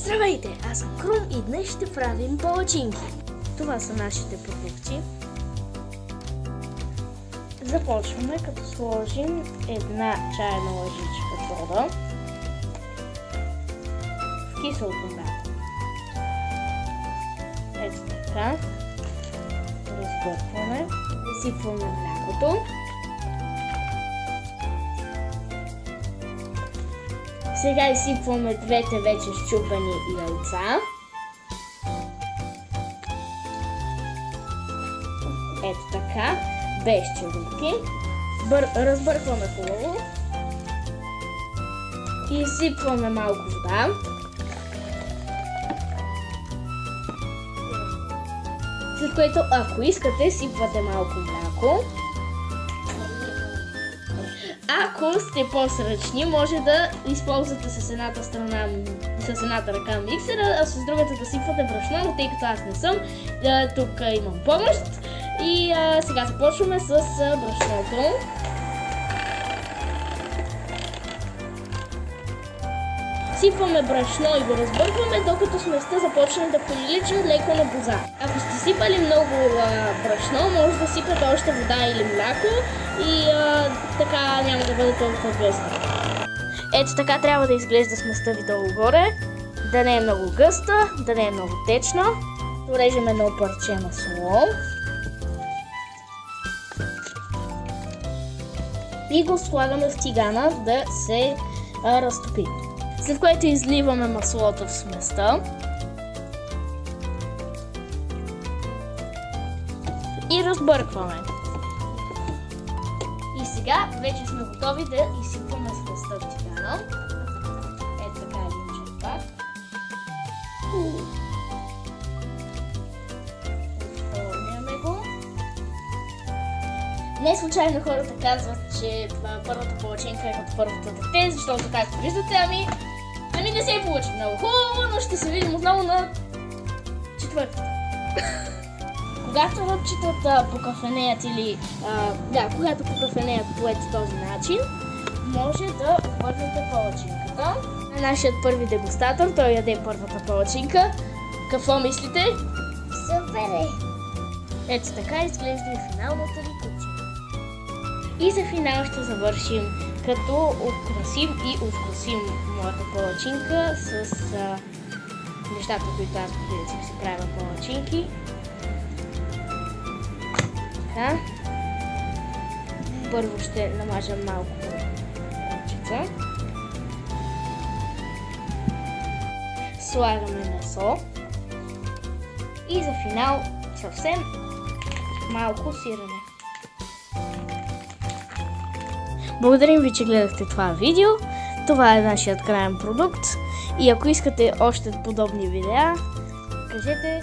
Здравейте, аз съм Крум и днес ще правим палачинки. Това са нашите продукти. Започваме като сложим една чайна лъжичка сода в киселото мляко. Ето така. Разбъркваме. Засипваме млякото. Сега изсипваме двете вече счупени яйца. Ето така, без черупки. Разбъркваме хубаво. И изсипваме малко вода. След което, ако искате, сипвате малко мляко. Ако сте по-сръчни, може да използвате с едната ръка миксера, а с другата да сипвате брашно, но тъй като аз не съм, тук имам помощ. И сега започваме с брашното. Сипваме брашно и го разбъркваме, докато сместа започне да прилича леко на боза. Ако сте сипали много брашно, може да сипате още вода или мляко и така няма да бъде толкова гъста. Ето така трябва да изглежда сместа ви долу-горе. Да не е много гъста, да не е много течна. Порежем едно парче масло. И го слагаме в тигана да се разтопи. След което изливаме маслото в сместа. И разбъркваме. И сега вече сме готови да изсипваме сместа в тигана. Ето така един черпак. Оформяме го. Не случайно хората казват, че първата палачинка е като първата дете, защото както виждате, ами не се е получи много хубаво, но ще се видим отново на четвъртата. Когато ръбчетата покафенеят или когато покафенеят по този начин, може да обърнете палачинката. Нашият първи дегустатор, той яде първата палачинка. Какво мислите? Супер е! Ето така изглежда и финалната ни кутия. И за финал ще завършим като украсим и овкусим моята палачинка с нещата, които аз по принцип си правя палачинки. Така. Първо ще намажем малко ръбчица. Слагаме месо. И за финал съвсем малко сирене. Благодарим ви, че гледахте това видео. Това е нашият краен продукт. И ако искате още подобни видеа, кажете